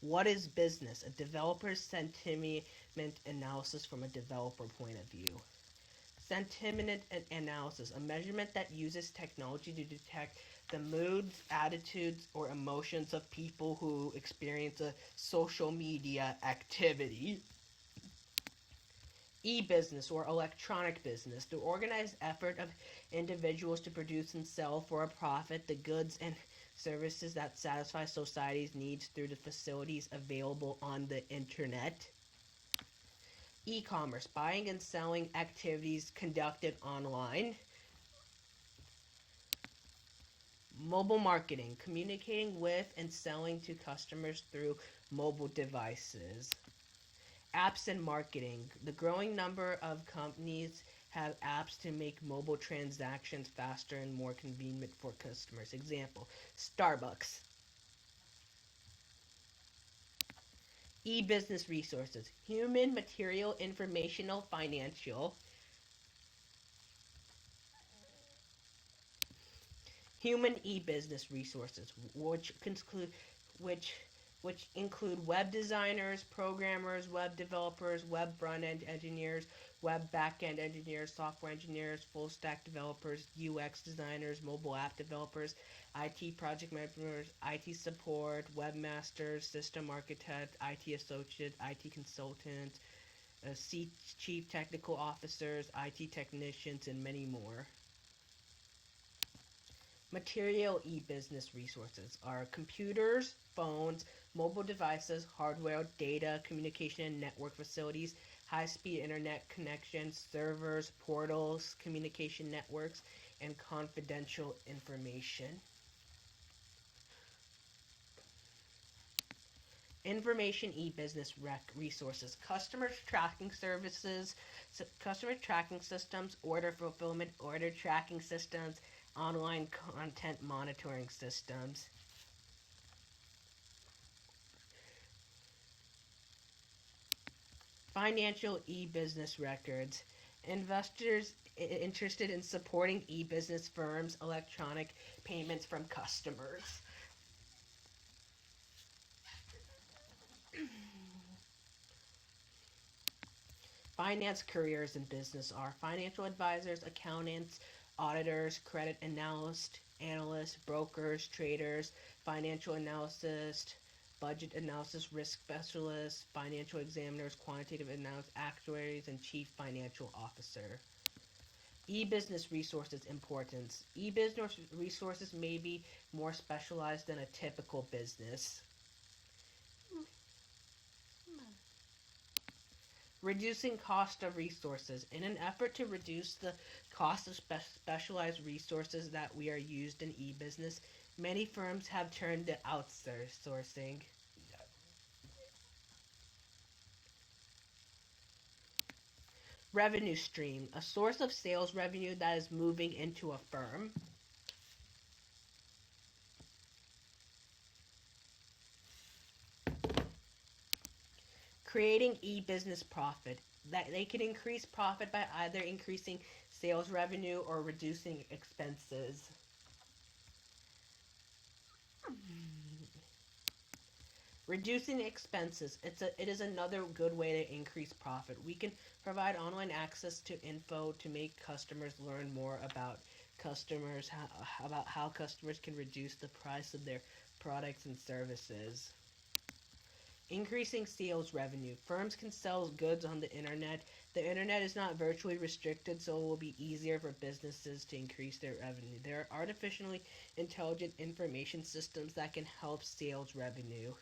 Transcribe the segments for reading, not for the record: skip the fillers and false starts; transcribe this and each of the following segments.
What is business? A developer's sentiment analysis from a developer point of view. Sentiment analysis, a measurement that uses technology to detect the moods, attitudes, or emotions of people who experience a social media activity. E-business or electronic business, the organized effort of individuals to produce and sell for a profit the goods and services that satisfy society's needs through the facilities available on the internet. E-commerce, buying and selling activities conducted online. Mobile marketing, communicating with and selling to customers through mobile devices. Apps and marketing, the growing number of companies have apps to make mobile transactions faster and more convenient for customers. Example, Starbucks. E-business resources, human, material, informational, financial. Human e-business resources, which which include web designers, programmers, web developers, web front-end engineers, web back-end engineers, software engineers, full-stack developers, UX designers, mobile app developers, IT project managers, IT support, webmasters, system architect, IT associate, IT consultants, chief technical officers, IT technicians, and many more. Material e-business resources are computers, phones, mobile devices, hardware, data, communication and network facilities, high-speed internet connections, servers, portals, communication networks, and confidential information. Information e-business resources, customer tracking systems, order fulfillment, order tracking systems, online content monitoring systems. Financial e-business records. Investors interested in supporting e-business firms' electronic payments from customers. Finance careers in business are financial advisors, accountants, auditors, credit analysts, brokers, traders, financial analysts, budget analysis, risk specialists, financial examiners, quantitative analysts, actuaries, and chief financial officer. E-business resources importance. E-business resources may be more specialized than a typical business. Reducing cost of resources. In an effort to reduce the cost of specialized resources that we are used in e-business, many firms have turned to outsourcing. Revenue stream, a source of sales revenue that is moving into a firm. Creating e-business profit, that they can increase profit by either increasing sales revenue or reducing expenses. Reducing expenses. It is another good way to increase profit. We can provide online access to info to make customers learn more about how customers can reduce the price of their products and services. Increasing sales revenue. Firms can sell goods on the internet. The internet is not virtually restricted, so it will be easier for businesses to increase their revenue. There are artificially intelligent information systems that can help sales revenue.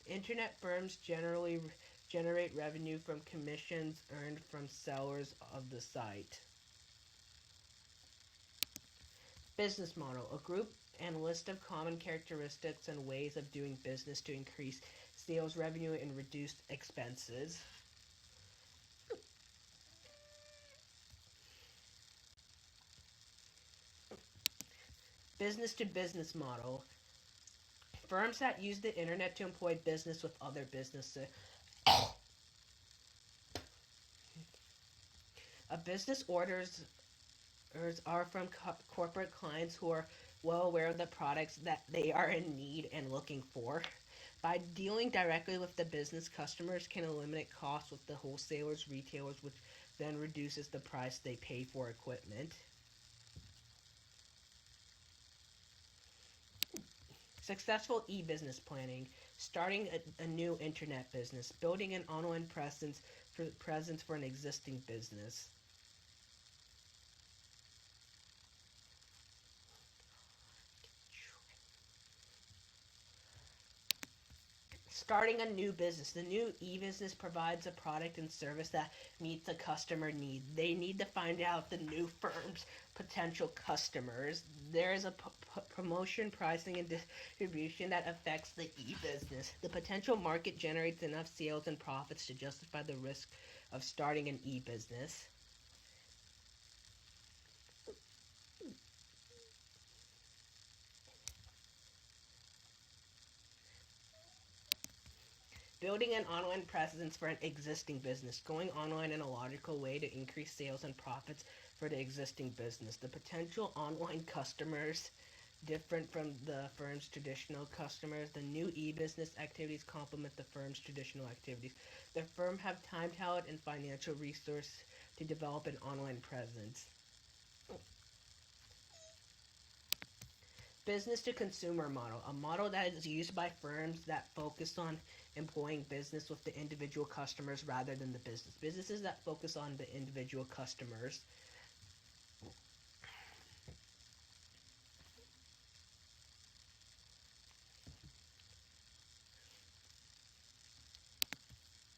Internet firms generally generate revenue from commissions earned from sellers of the site. Business model, a group and list of common characteristics and ways of doing business to increase sales revenue and reduce expenses. Business to business model. Firms that use the internet to employ business with other businesses. A business orders are from corporate clients who are well aware of the products that they are in need and looking for. By dealing directly with the business, customers can eliminate costs with the wholesalers, retailers, which then reduces the price they pay for equipment. Successful e-business planning, starting a new internet business, building an online presence for an existing business. Starting a new business. The new e-business provides a product and service that meets a customer need. They need to find out the new firm's potential customers. There is a promotion, pricing, and distribution that affects the e-business. The potential market generates enough sales and profits to justify the risk of starting an e-business. Building an online presence for an existing business. Going online in a logical way to increase sales and profits for the existing business. The potential online customers different from the firm's traditional customers. The new e-business activities complement the firm's traditional activities. The firm have time, talent, and financial resource to develop an online presence. Business to consumer model, a model that is used by firms that focus on employing business with the individual customers rather than the business. Businesses that focus on the individual customers.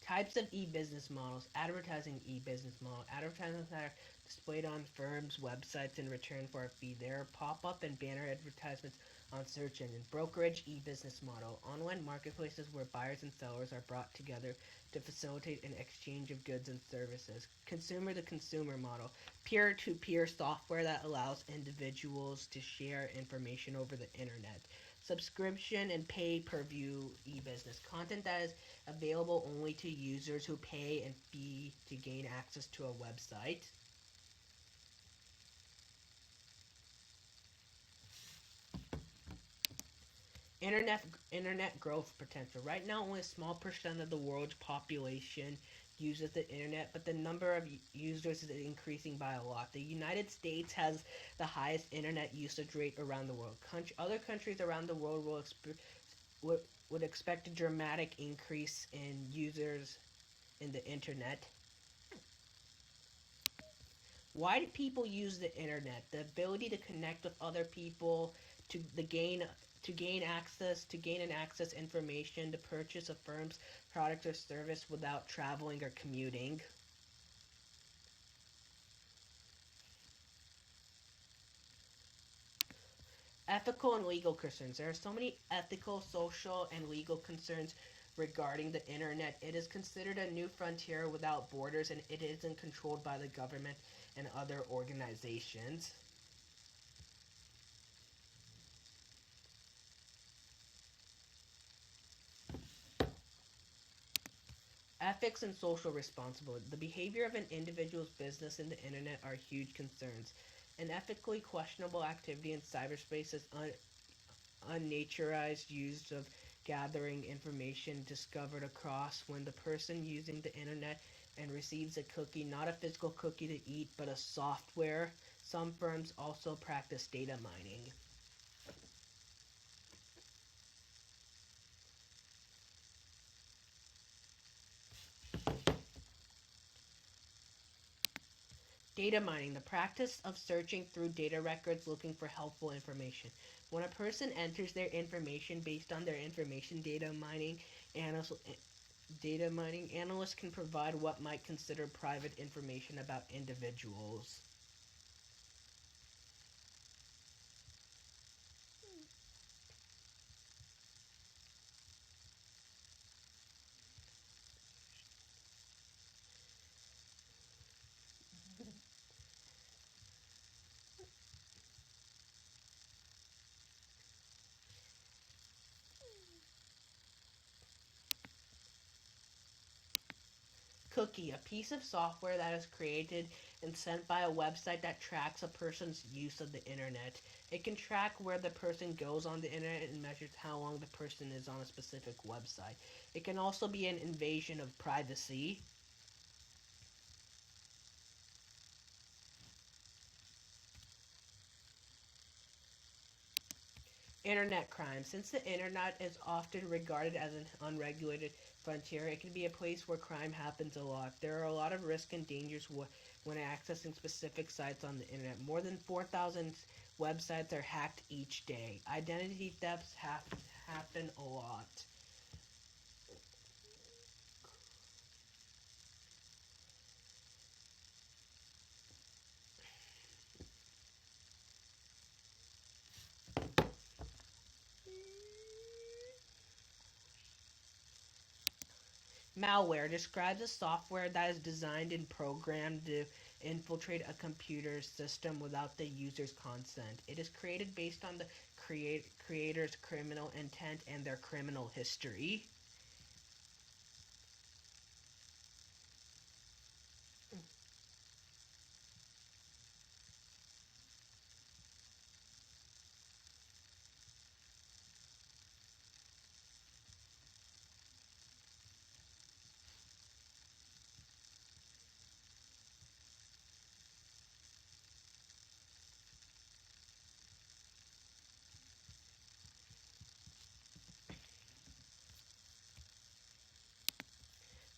Types of e-business models. Advertising e-business model. Advertisements that are displayed on firms' websites in return for a fee. There are pop-up and banner advertisements on search engines. Brokerage e-business model. Online marketplaces where buyers and sellers are brought together to facilitate an exchange of goods and services. Consumer to consumer model. Peer-to-peer software that allows individuals to share information over the internet. Subscription and pay-per-view e-business. Content that is available only to users who pay and fee to gain access to a website. Internet growth potential. Right now, only a small percent of the world's population uses the internet, but the number of users is increasing by a lot. The United States has the highest internet usage rate around the world. Other countries around the world would expect a dramatic increase in users in the internet. Why do people use the internet? The ability to connect with other people, to gain and access information, to purchase a firm's product or service without traveling or commuting. Ethical and legal concerns. There are so many ethical, social, and legal concerns regarding the internet. It is considered a new frontier without borders, and it isn't controlled by the government and other organizations. Ethics and social responsibility. The behavior of an individual's business in the internet are huge concerns. An ethically questionable activity in cyberspace is unnaturized use of gathering information discovered across when the person using the internet and receives a cookie, not a physical cookie to eat, but a software. Some firms also practice data mining. Data mining, the practice of searching through data records looking for helpful information. When a person enters their information based on their information, analysts can provide what might consider private information about individuals. Cookie, a piece of software that is created and sent by a website that tracks a person's use of the internet. It can track where the person goes on the internet and measures how long the person is on a specific website. It can also be an invasion of privacy. Internet crime. Since the internet is often regarded as an unregulated frontier, it can be a place where crime happens a lot. There are a lot of risks and dangers when accessing specific sites on the internet. More than 4,000 websites are hacked each day. Identity thefts happen a lot. Malware describes a software that is designed and programmed to infiltrate a computer system without the user's consent. It is created based on the creator's criminal intent and their criminal history.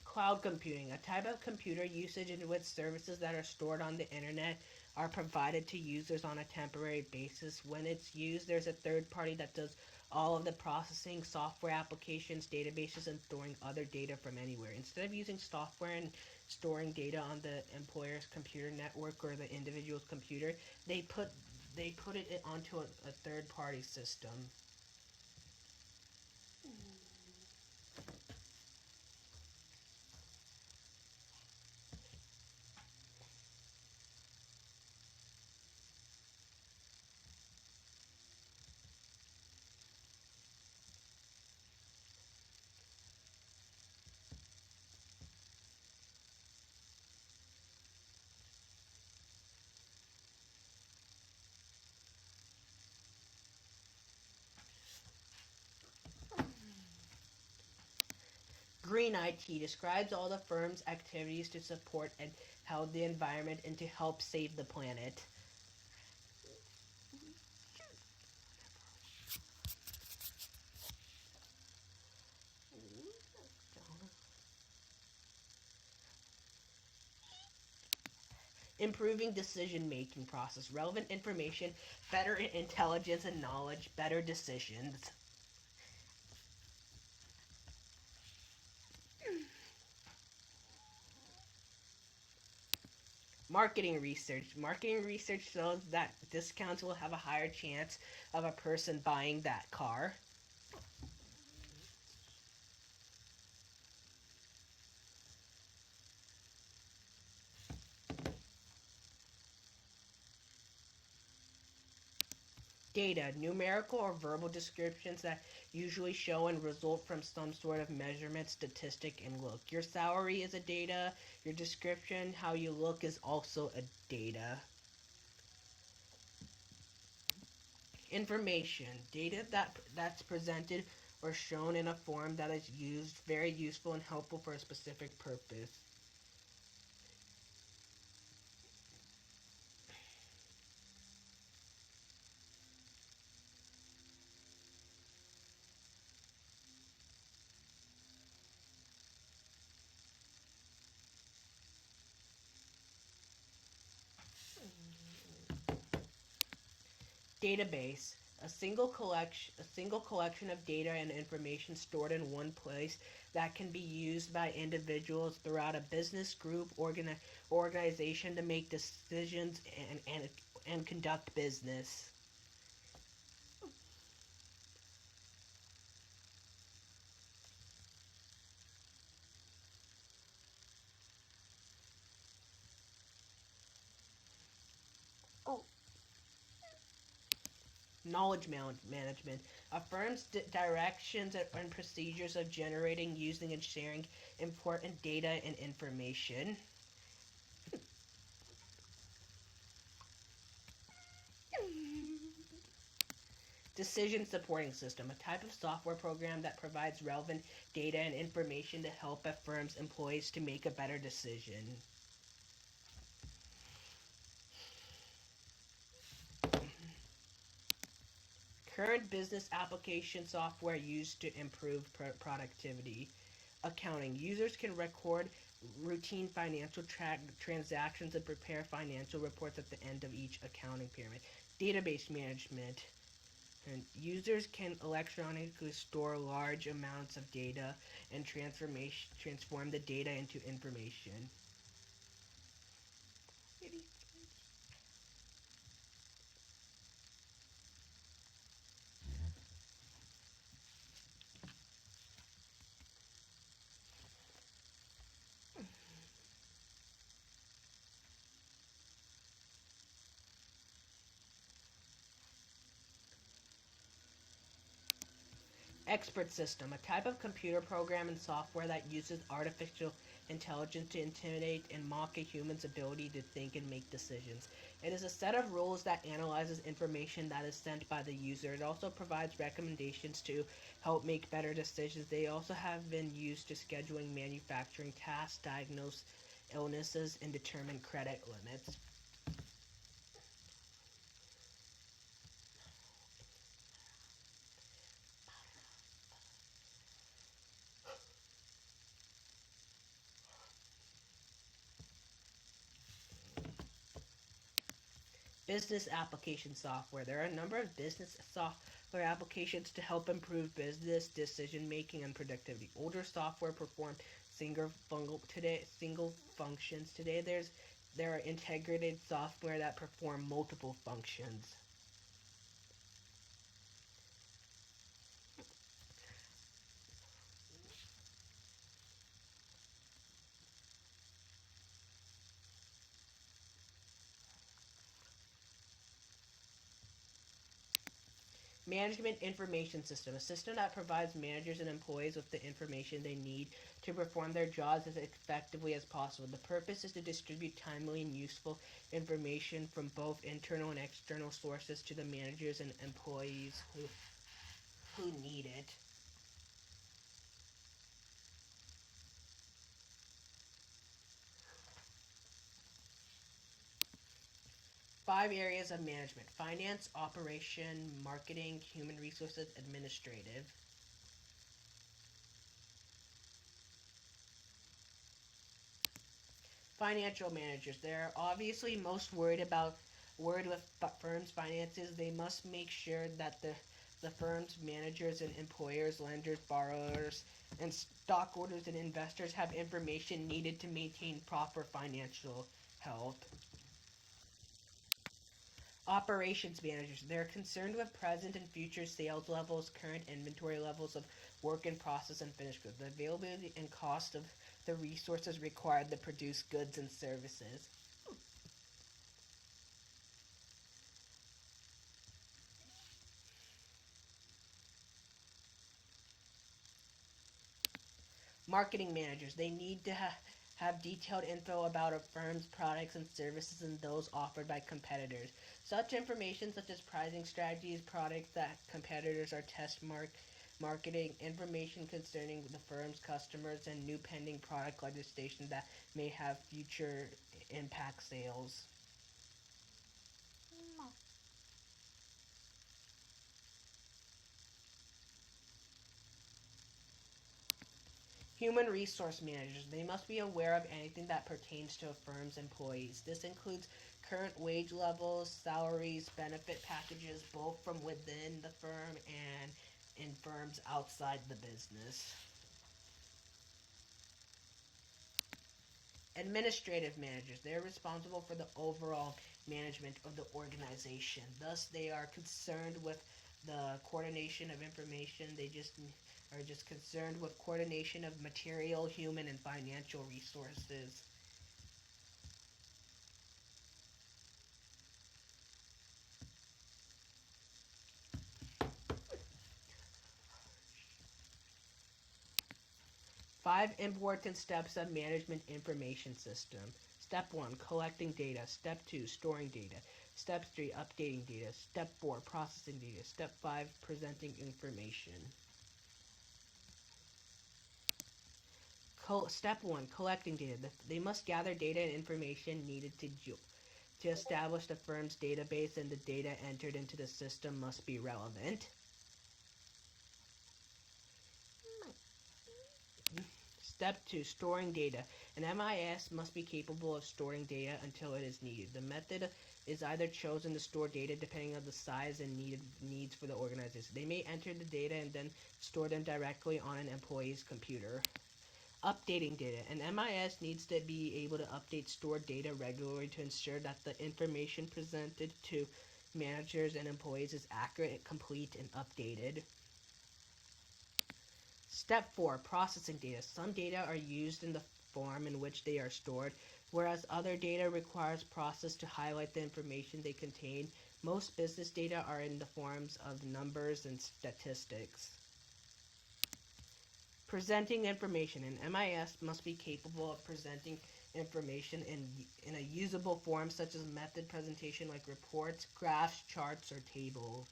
Cloud computing, a type of computer usage in which services that are stored on the internet are provided to users on a temporary basis. When it's used, there's a third party that does all of the processing, software applications, databases, and storing other data from anywhere. Instead of using software and storing data on the employer's computer network or the individual's computer, they put it onto a third party system. Green IT describes all the firm's activities to support and help the environment and to help save the planet. Improving decision-making process, relevant information, better intelligence and knowledge, better decisions. Marketing research. Marketing research shows that discounts will have a higher chance of a person buying that car. Data, numerical or verbal descriptions that usually show and result from some sort of measurement, statistic, and look. Your salary is a data. Your description, how you look, is also a data. Information, data that's presented or shown in a form that is used, very useful and helpful for a specific purpose. Database, a single collection of data and information stored in one place that can be used by individuals throughout a business group organization to make decisions and conduct business. Oh, Knowledge management. A firm's directions and procedures of generating, using, and sharing important data and information. Decision supporting system, a type of software program that provides relevant data and information to help a firm's employees to make a better decision. Current business application software used to improve productivity. Accounting. Users can record routine financial transactions and prepare financial reports at the end of each accounting period. Database management. And users can electronically store large amounts of data and transform the data into information. Expert system, a type of computer program and software that uses artificial intelligence to intimidate and mock a human's ability to think and make decisions. It is a set of rules that analyzes information that is sent by the user. It also provides recommendations to help make better decisions. They also have been used to scheduling manufacturing tasks, diagnose illnesses, and determine credit limits. Business application software. There are a number of business software applications to help improve business decision making and productivity. Older software perform single functions. Today there are integrated software that perform multiple functions. Management information system, a system that provides managers and employees with the information they need to perform their jobs as effectively as possible. The purpose is to distribute timely and useful information from both internal and external sources to the managers and employees who need it. 5 areas of management: finance, operation, marketing, human resources, administrative. Financial managers. They're obviously most worried with firms' finances. They must make sure that the firm's managers and employers, lenders, borrowers, and stockholders and investors have information needed to maintain proper financial health. Operations managers. They're concerned with present and future sales levels, current inventory levels of work in process and finished goods, the availability and cost of the resources required to produce goods and services. Marketing managers. They need to have detailed info about a firm's products and services and those offered by competitors. Such information such as pricing strategies, products that competitors are marketing, information concerning the firm's customers, and new pending product legislation that may have future impact sales. Human resource managers. They must be aware of anything that pertains to a firm's employees. This includes current wage levels, salaries, benefit packages, both from within the firm and in firms outside the business. Administrative managers. They're responsible for the overall management of the organization. Thus, they are concerned with the coordination of information. They are just concerned with coordination of material, human, and financial resources. 5 important steps of management information system. Step 1, collecting data. Step 2, storing data. Step 3, updating data. Step 4, processing data. Step 5, presenting information. Step 1, collecting data. They must gather data and information needed to establish the firm's database, and the data entered into the system must be relevant. Step 2, storing data. An MIS must be capable of storing data until it is needed. The method is either chosen to store data depending on the size and needs for the organization. They may enter the data and then store them directly on an employee's computer. Updating data. An MIS needs to be able to update stored data regularly to ensure that the information presented to managers and employees is accurate, complete, and updated. Step 4, processing data. Some data are used in the form in which they are stored, whereas other data requires process to highlight the information they contain. Most business data are in the forms of numbers and statistics. Presenting information. An MIS must be capable of presenting information in a usable form, such as method presentation like reports, graphs, charts, or tables.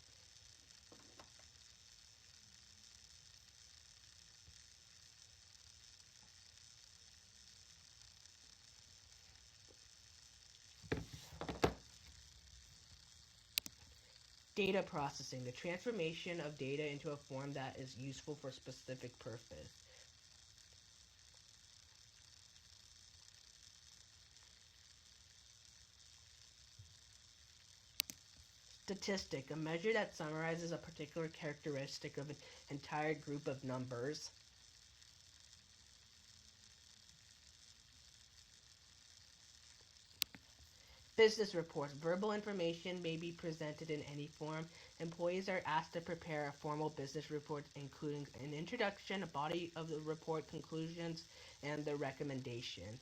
Data processing, the transformation of data into a form that is useful for a specific purpose. Statistic, a measure that summarizes a particular characteristic of an entire group of numbers. Business reports. Verbal information may be presented in any form. Employees are asked to prepare a formal business report, including an introduction, a body of the report, conclusions, and the recommendations.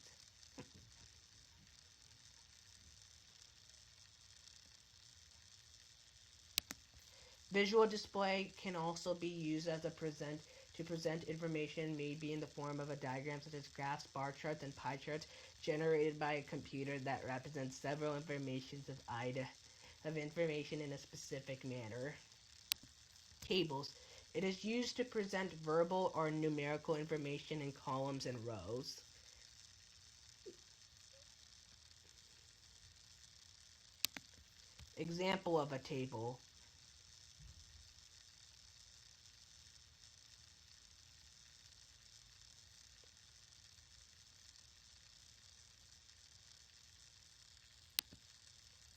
Visual display can also be used as to present information, maybe in the form of a diagram such as graphs, bar charts, and pie charts generated by a computer that represents several of information in a specific manner. Tables. It is used to present verbal or numerical information in columns and rows. Example of a table.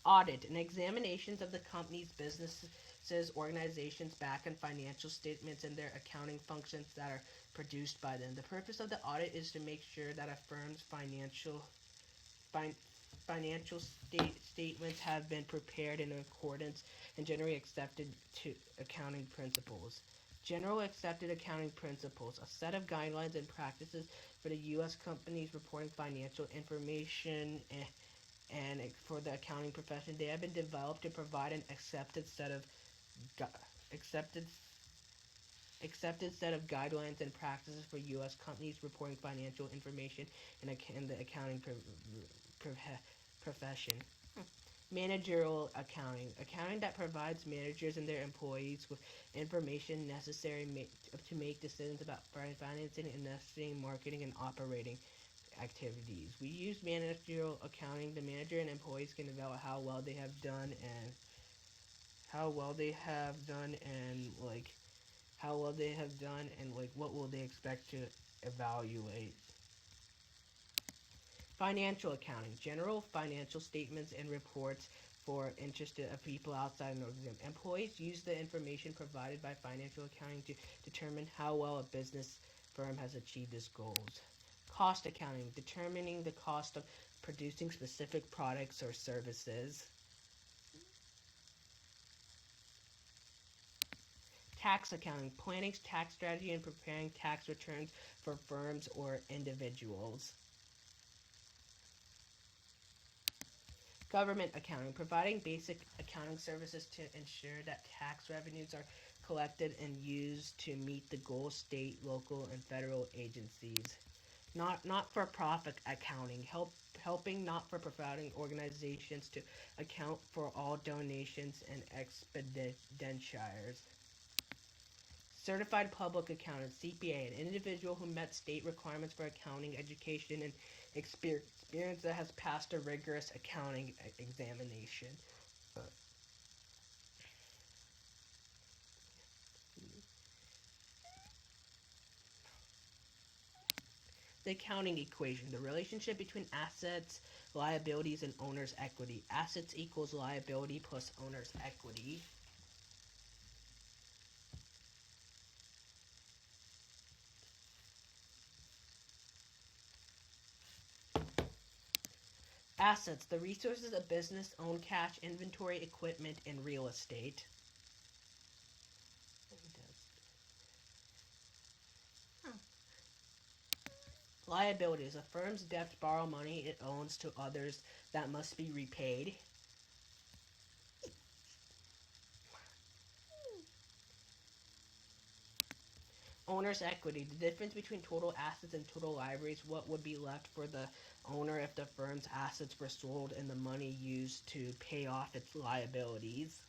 Audit, an examination of the company's businesses, organizations, back and financial statements and their accounting functions that are produced by them. The purpose of the audit is to make sure that a firm's financial statements have been prepared in accordance and generally accepted to accounting principles. General accepted accounting principles, a set of guidelines and practices for the U.S. companies reporting financial information and for the accounting profession. They have been developed to provide an accepted set of guidelines and practices for U.S. companies reporting financial information in the accounting profession. Managerial accounting, accounting that provides managers and their employees with information necessary to make decisions about financing, investing, marketing, and operating activities. We use managerial accounting. The manager and employees can develop how well they have done and what will they expect to evaluate. Financial accounting, general financial statements and reports for interested people outside an organization. Employees use the information provided by financial accounting to determine how well a business firm has achieved its goals. Cost accounting, determining the cost of producing specific products or services. Tax accounting, planning tax strategy and preparing tax returns for firms or individuals. Government accounting, providing basic accounting services to ensure that tax revenues are collected and used to meet the goals state, local, and federal agencies. Not-for-profit accounting, helping not-for-profit organizations to account for all donations and expenditures. Certified Public Accountant, CPA, an individual who met state requirements for accounting education and experience that has passed a rigorous accounting examination. The accounting equation, the relationship between assets, liabilities, and owner's equity. Assets equals liability plus owner's equity. Assets, the resources a business own: cash, inventory, equipment, and real estate. Liabilities, a firm's debts borrow money it owns to others that must be repaid. Owner's equity, the difference between total assets and total liabilities, what would be left for the owner if the firm's assets were sold and the money used to pay off its liabilities.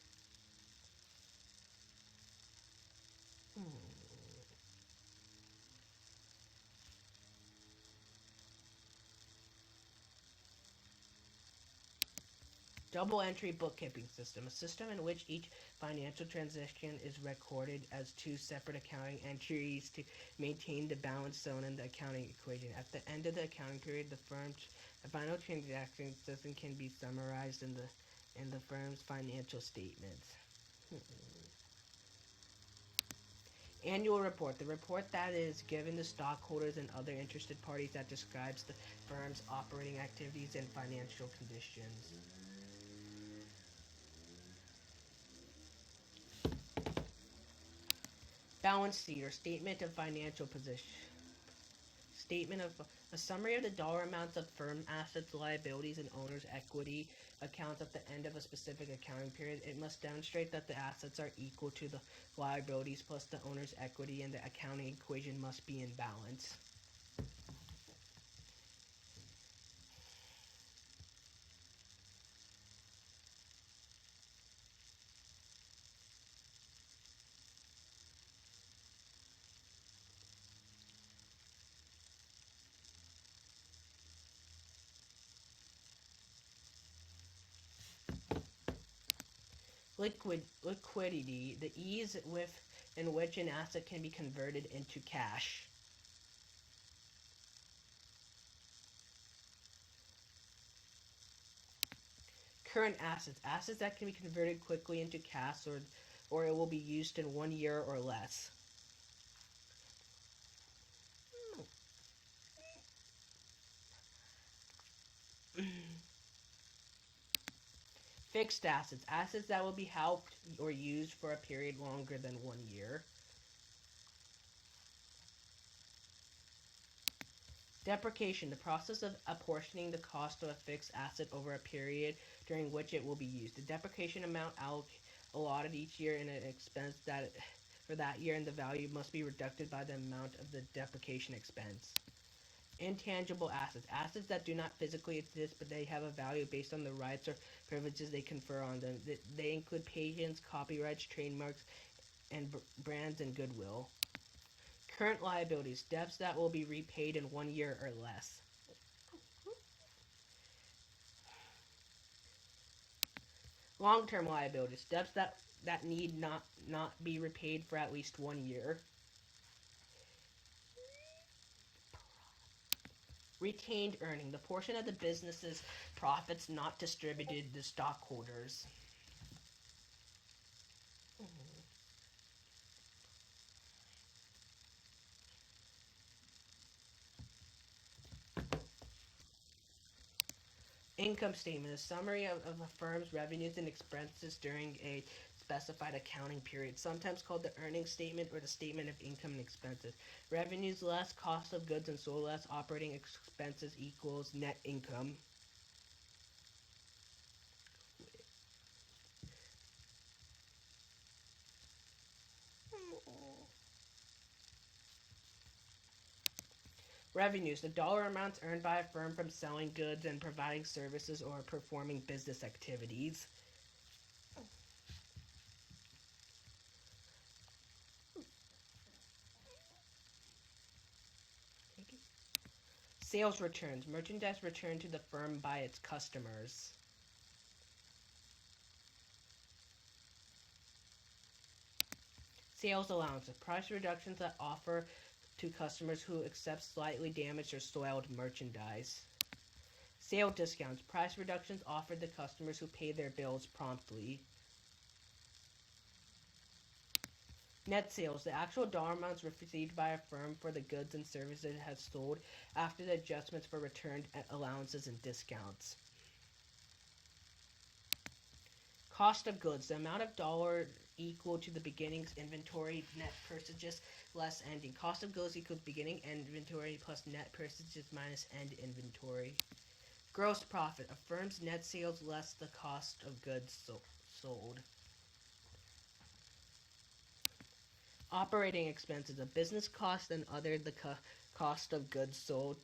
Double entry bookkeeping system, a system in which each financial transaction is recorded as two separate accounting entries to maintain the balance shown in the accounting equation. At the end of the accounting period, the final transaction system can be summarized in the firm's financial statements. Annual report, the report that is given to stockholders and other interested parties that describes the firm's operating activities and financial conditions. Balance sheet or statement of financial position. Statement of a summary of the dollar amounts of firm assets, liabilities, and owner's equity accounts at the end of a specific accounting period. It must demonstrate that the assets are equal to the liabilities plus the owner's equity, and the accounting equation must be in balance. Liquidity, the ease in which an asset can be converted into cash. Current assets, assets that can be converted quickly into cash or it will be used in 1 year or less. Fixed assets, assets that will be held or used for a period longer than 1 year. Depreciation, the process of apportioning the cost of a fixed asset over a period during which it will be used. The depreciation amount allotted each year in an expense that for that year, and the value must be deducted by the amount of the depreciation expense. Intangible assets, assets that do not physically exist but they have a value based on the rights or privileges they confer on them. They include patents, copyrights, trademarks, and brands, and goodwill. Current liabilities, debts that will be repaid in 1 year or less. Long-term liabilities, debts that need not be repaid for at least 1 year. Retained earning, the portion of the business's profits not distributed to stockholders. Income statement, a summary of a firm's revenues and expenses during a specified accounting period, sometimes called the earnings statement or the statement of income and expenses. Revenues less cost of goods and sold less operating expenses equals net income. Revenues, the dollar amounts earned by a firm from selling goods and providing services or performing business activities. Sales returns, merchandise returned to the firm by its customers. Sales allowances, price reductions that offer to customers who accept slightly damaged or soiled merchandise. Sale discounts, price reductions offered to customers who pay their bills promptly. Net sales, the actual dollar amounts received by a firm for the goods and services it has sold after the adjustments for returned allowances and discounts. Cost of goods, the amount of dollar equal to the beginning's inventory net purchases less ending. Cost of goods equals beginning inventory plus net purchases minus end inventory. Gross profit, a firm's net sales less the cost of goods sold. Operating expenses, a business cost and other the cost of goods sold.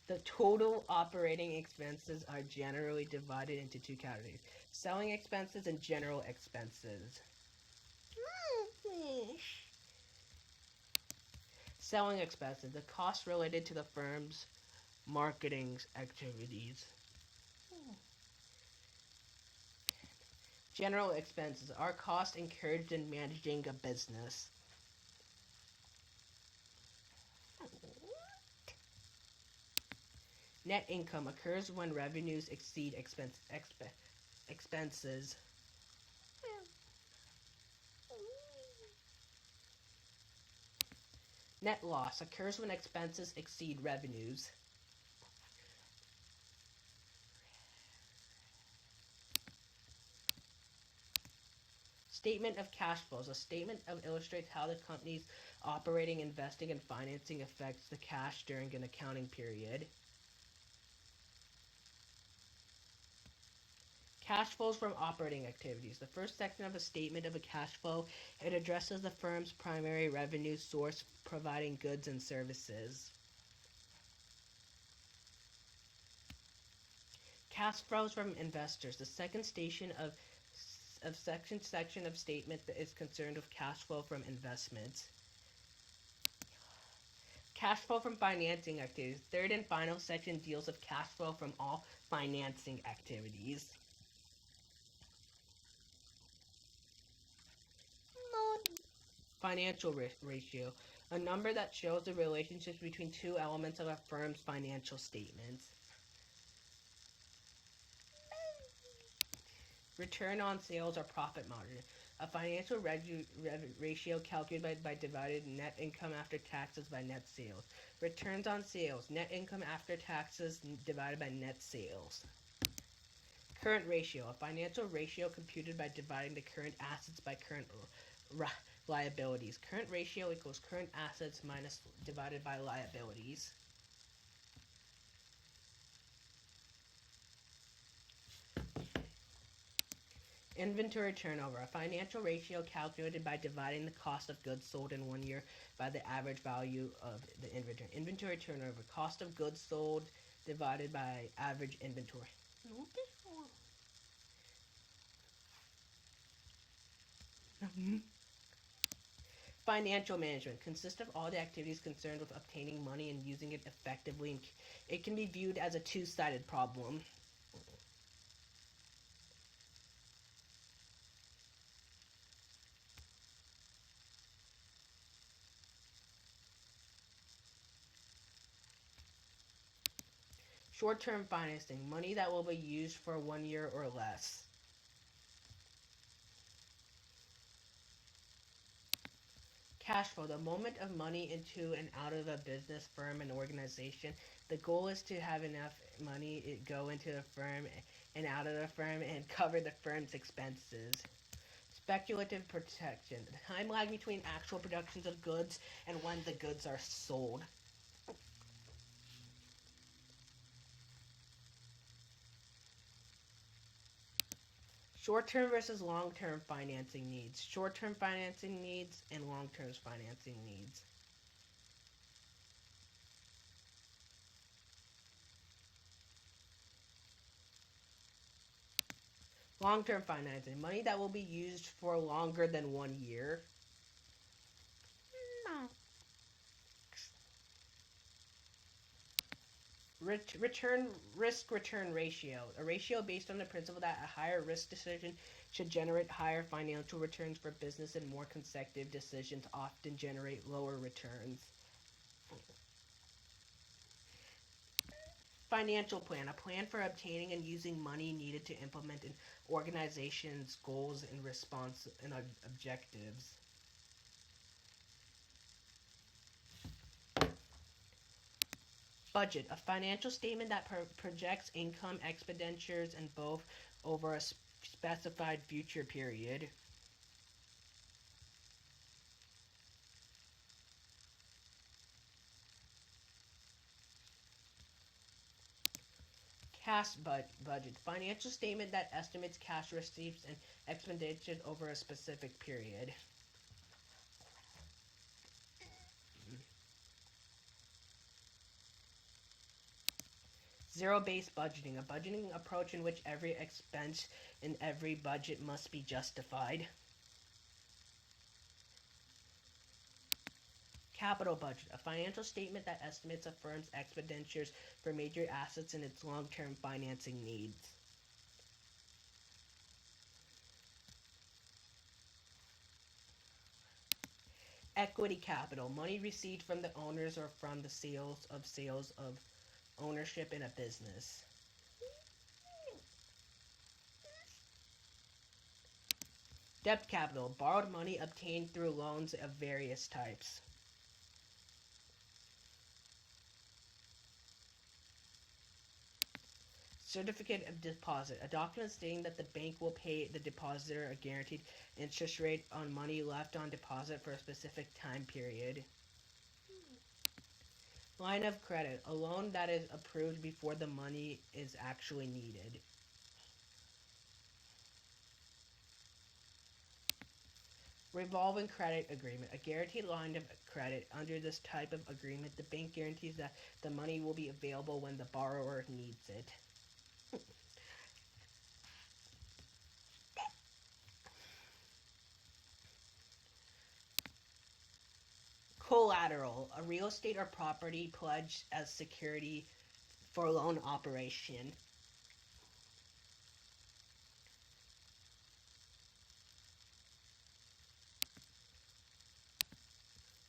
The total operating expenses are generally divided into two categories: selling expenses and general expenses. Selling expenses, the costs related to the firm's marketing activities. General expenses are costs incurred in managing a business. Net income occurs when revenues exceed expenses. Net loss occurs when expenses exceed revenues. Statement of cash flows. A statement illustrates how the company's operating, investing, and financing affects the cash during an accounting period. Cash flows from operating activities. The first section of a statement of a cash flow, it addresses the firm's primary revenue source, providing goods and services. Cash flows from investors. The second section of statement that is concerned with cash flow from investments. Cash flow from financing activities. Third and final section deals with cash flow from all financing activities. Financial ratio, a number that shows the relationships between two elements of a firm's financial statements. Return on sales or profit margin, a financial ratio calculated by dividing net income after taxes by net sales. Returns on sales, net income after taxes divided by net sales. Current ratio, a financial ratio computed by dividing the current assets by current liabilities. Current ratio equals current assets minus divided by liabilities. Inventory turnover, a financial ratio calculated by dividing the cost of goods sold in 1 year by the average value of the inventory. Inventory turnover, cost of goods sold divided by average inventory. Financial management consists of all the activities concerned with obtaining money and using it effectively. It can be viewed as a two-sided problem. Short-term financing, money that will be used for 1 year or less. Cash flow, the movement of money into and out of a business, firm, and organization. The goal is to have enough money go into the firm and out of the firm and cover the firm's expenses. Speculative protection, the time lag between actual productions of goods and when the goods are sold. Short-term versus long-term financing needs. Short-term financing needs and long-term financing needs. Long-term financing, money that will be used for longer than 1 year. Risk-return ratio, a ratio based on the principle that a higher risk decision should generate higher financial returns for business, and more consecutive decisions often generate lower returns. Financial plan, a plan for obtaining and using money needed to implement an organization's goals and response and objectives. Budget, a financial statement that projects income, expenditures, and both over a specified future period. Cash budget, financial statement that estimates cash receipts and expenditures over a specific period. Zero-based budgeting, a budgeting approach in which every expense in every budget must be justified. Capital budget, a financial statement that estimates a firm's expenditures for major assets and its long-term financing needs. Equity capital, money received from the owners or from the sales of ownership in a business. Debt capital, borrowed money obtained through loans of various types. Certificate of deposit, a document stating that the bank will pay the depositor a guaranteed interest rate on money left on deposit for a specific time period. Line of credit, a loan that is approved before the money is actually needed. Revolving credit agreement, a guaranteed line of credit. Under this type of agreement, the bank guarantees that the money will be available when the borrower needs it. Collateral, a real estate or property pledged as security for a loan operation.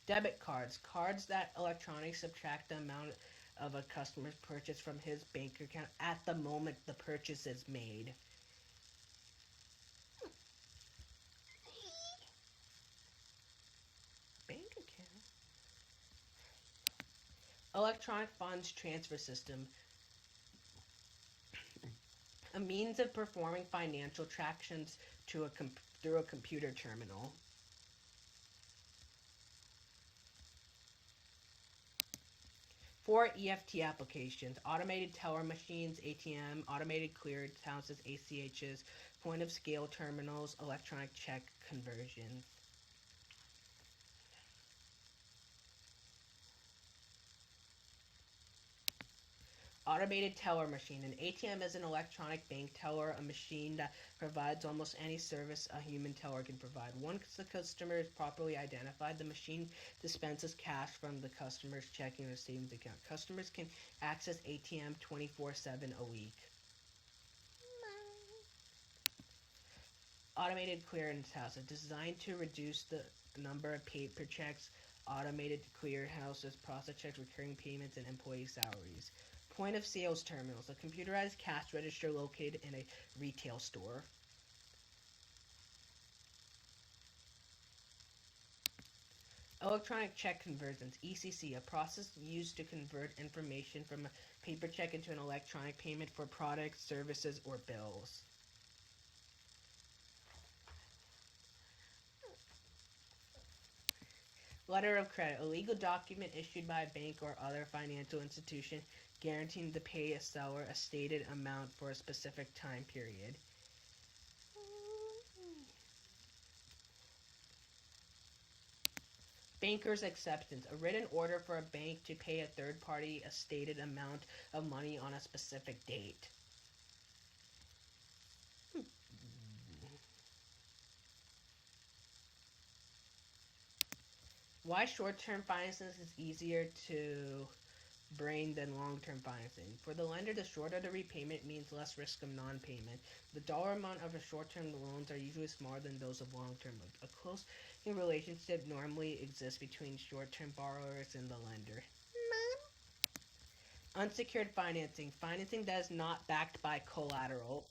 Debit cards, cards that electronically subtract the amount of a customer's purchase from his bank account at the moment the purchase is made. Bank account. Electronic funds transfer system, a means of performing financial transactions through a computer terminal. For EFT applications, automated teller machines, ATM, automated clearinghouses, ACHs, point-of-scale terminals, electronic check conversions. Automated teller machine. An ATM is an electronic bank teller, a machine that provides almost any service a human teller can provide. Once the customer is properly identified, the machine dispenses cash from the customer's checking or savings account. Customers can access ATM 24/7 a week. Automated clearinghouses, designed to reduce the number of paper checks. Automated clearinghouses process checks, recurring payments, and employee salaries. Point of sales terminals, a computerized cash register located in a retail store. Electronic check conversions, ECC, a process used to convert information from a paper check into an electronic payment for products, services, or bills. Letter of credit, a legal document issued by a bank or other financial institution guaranteeing to pay a seller a stated amount for a specific time period. Banker's acceptance, a written order for a bank to pay a third party a stated amount of money on a specific date. Why short-term financing is easier to brain than long-term financing. For the lender, the shorter the repayment means less risk of non-payment. The dollar amount of a short-term loans are usually smaller than those of long-term. A close relationship normally exists between short-term borrowers and the lender. Unsecured financing. Financing that is not backed by collateral.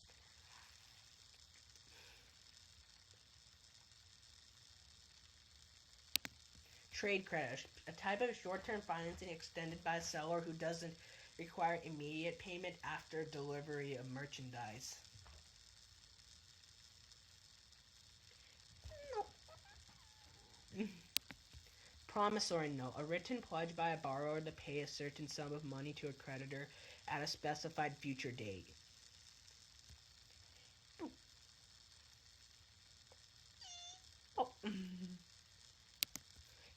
Trade credit. A type of short-term financing extended by a seller who doesn't require immediate payment after delivery of merchandise. Promissory note. A written pledge by a borrower to pay a certain sum of money to a creditor at a specified future date. Oh.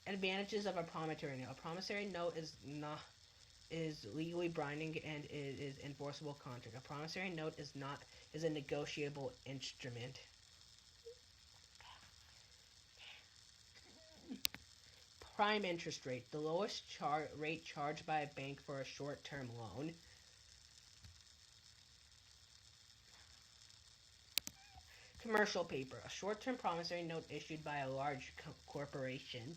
Advantages of a promissory note. A promissory note is legally binding and it is enforceable contract. A promissory note is a negotiable instrument. Prime interest rate, the lowest rate charged by a bank for a short-term loan. Commercial paper, a short-term promissory note issued by a large corporation.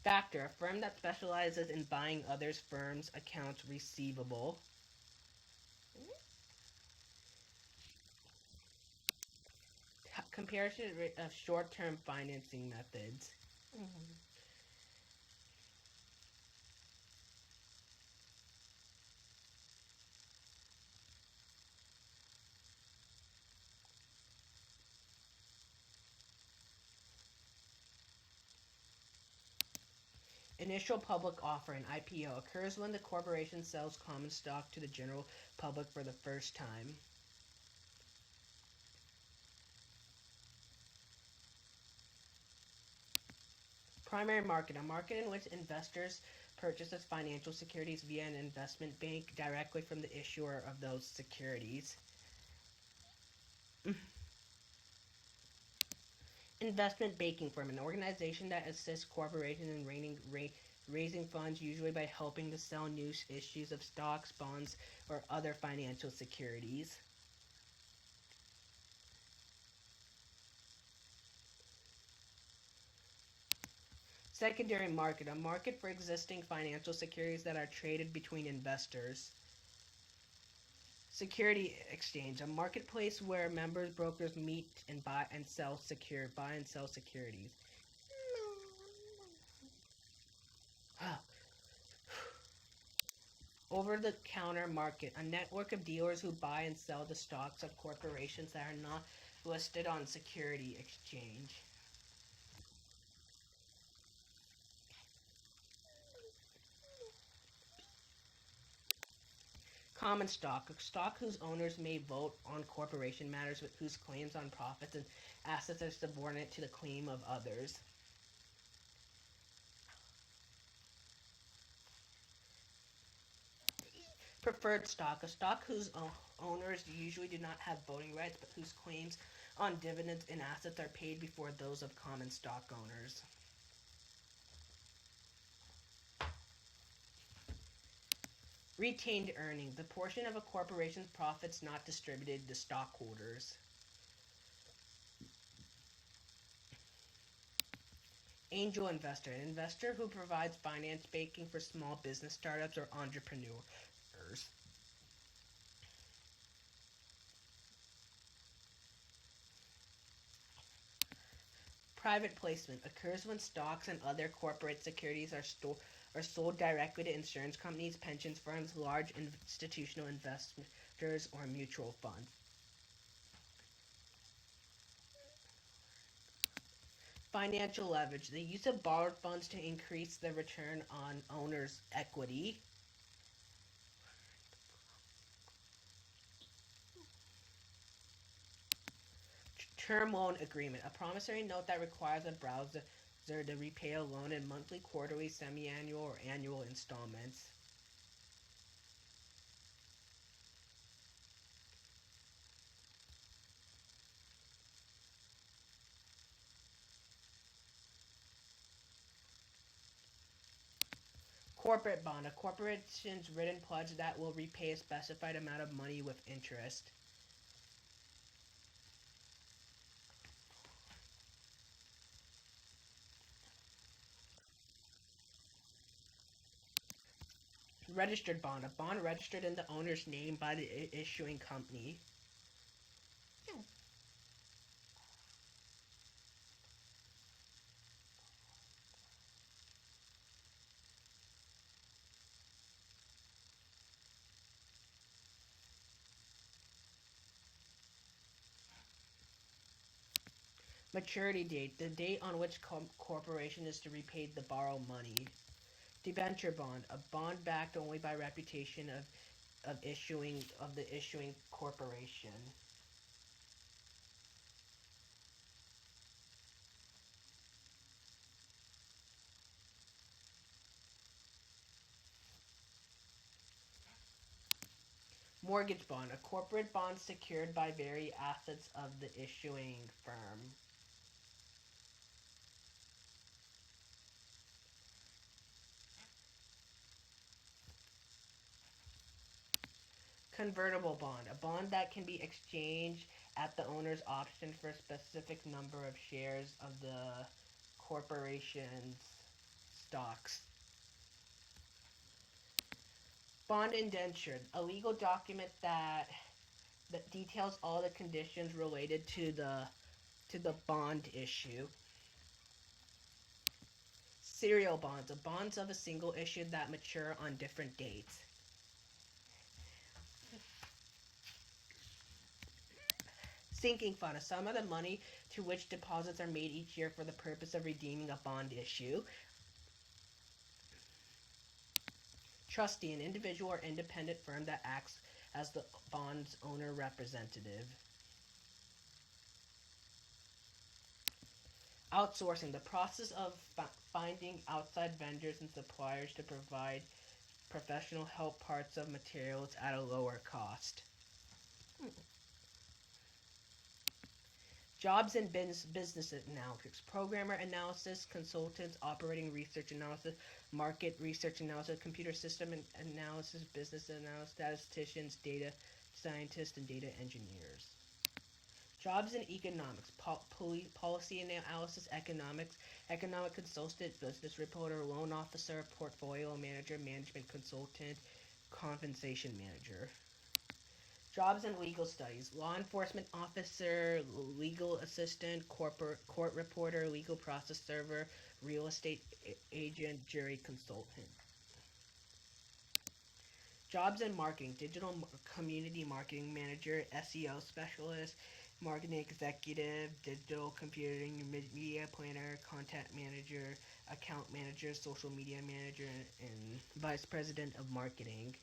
Factor, a firm that specializes in buying others' firms' accounts receivable. Comparison of short-term financing methods. Initial public offering, IPO, occurs when the corporation sells common stock to the general public for the first time. Primary market, a market in which investors purchase financial securities via an investment bank directly from the issuer of those securities. Investment banking firm, an organization that assists corporations in raising funds, usually by helping to sell new issues of stocks, bonds, or other financial securities. Secondary market, a market for existing financial securities that are traded between investors. Security exchange, a marketplace where members brokers meet and buy and sell securities. Over-the-counter market, a network of dealers who buy and sell the stocks of corporations that are not listed on security exchange. Common stock, a stock whose owners may vote on corporation matters but whose claims on profits and assets are subordinate to the claim of others. Preferred stock, a stock whose owners usually do not have voting rights but whose claims on dividends and assets are paid before those of common stock owners. Retained earnings, the portion of a corporation's profits not distributed to stockholders. Angel investor, an investor who provides finance backing for small business startups or entrepreneurs. Private placement occurs when stocks and other corporate securities are sold directly to insurance companies, pension firms, large institutional investors, or mutual funds. Financial leverage, the use of borrowed funds to increase the return on owners' equity. Term loan agreement, a promissory note that requires a browser to repay a loan in monthly, quarterly, semi-annual, or annual installments. Corporate bond. A corporation's written pledge that will repay a specified amount of money with interest. Registered bond. A bond registered in the owner's name by the issuing company. Maturity date. The date on which corporation is to repay the borrowed money. Debenture bond. A bond backed only by reputation of the issuing corporation. Mortgage bond. A corporate bond secured by very assets of the issuing firm. Convertible bond. A bond that can be exchanged at the owner's option for a specific number of shares of the corporation's stocks. Bond indenture. A legal document that details all the conditions related to the bond issue. Serial bonds. A bonds of a single issue that mature on different dates. Sinking fund, a sum of the money to which deposits are made each year for the purpose of redeeming a bond issue. Trustee, an individual or independent firm that acts as the bond's owner representative. Outsourcing, the process of finding outside vendors and suppliers to provide professional help parts of materials at a lower cost. Jobs and business analytics, programmer analysis, consultants, operating research analysis, market research analysis, computer system analysis, business analysis, statisticians, data scientists, and data engineers. Jobs in economics, policy analysis, economic consultant, business reporter, loan officer, portfolio manager, management consultant, compensation manager. Jobs in legal studies, law enforcement officer, legal assistant, court reporter, legal process server, real estate agent, jury consultant. Jobs in marketing, digital community marketing manager, SEO specialist, marketing executive, digital computing media planner, content manager, account manager, social media manager, and vice president of marketing.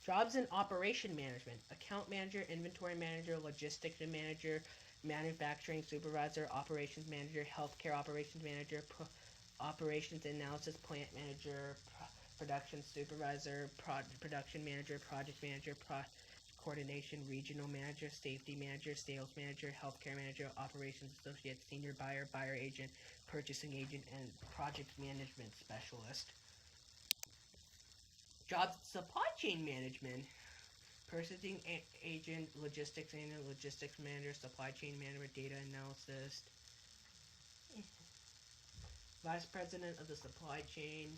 Jobs in operation management, account manager, inventory manager, logistics manager, manufacturing supervisor, operations manager, healthcare operations manager, operations analysis plant manager, production supervisor, production manager, project manager, coordination, regional manager, safety manager, sales manager, healthcare manager, operations associate, senior buyer, buyer agent, purchasing agent, and project management specialist. Jobs supply chain management, purchasing agent, logistics agent, logistics manager, supply chain manager, data analysis, vice president of the supply chain.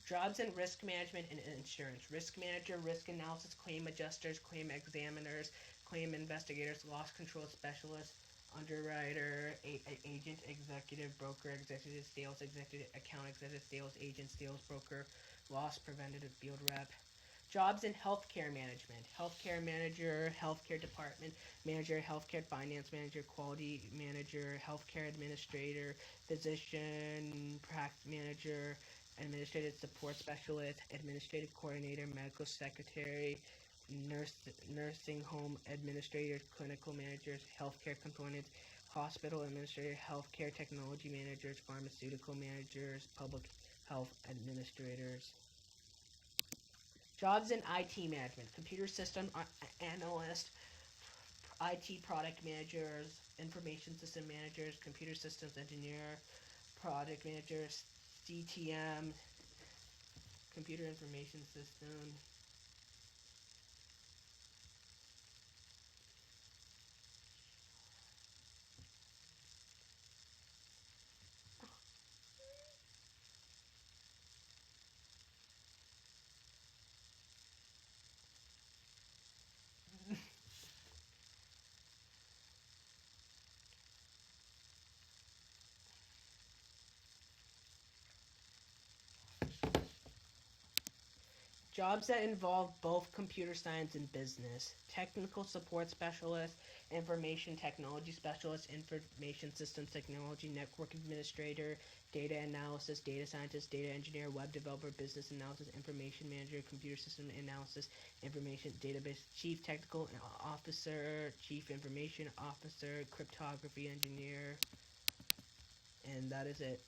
Jobs in risk management and insurance. Risk manager, risk analysis, claim adjusters, claim examiners, claim investigators, loss control specialists, underwriter, agent, executive, broker, executive, sales executive, account executive, sales agent, sales broker, loss preventative field rep. Jobs in healthcare management. Healthcare manager, healthcare department manager, healthcare finance manager, quality manager, healthcare administrator, physician, practice manager, administrative support specialist, administrative coordinator, medical secretary, nursing home administrators, clinical managers, healthcare components, hospital administrator, healthcare technology managers, pharmaceutical managers, public health administrators. Jobs in IT management, computer system analyst, IT product managers, information system managers, computer systems engineer, product managers, CTM, computer information system. Jobs that involve both computer science and business. Technical support specialist, information technology specialist, information systems technology, network administrator, data analysis, data scientist, data engineer, web developer, business analysis, information manager, computer system analysis, information database, chief technical officer, chief information officer, cryptography engineer, and that is it.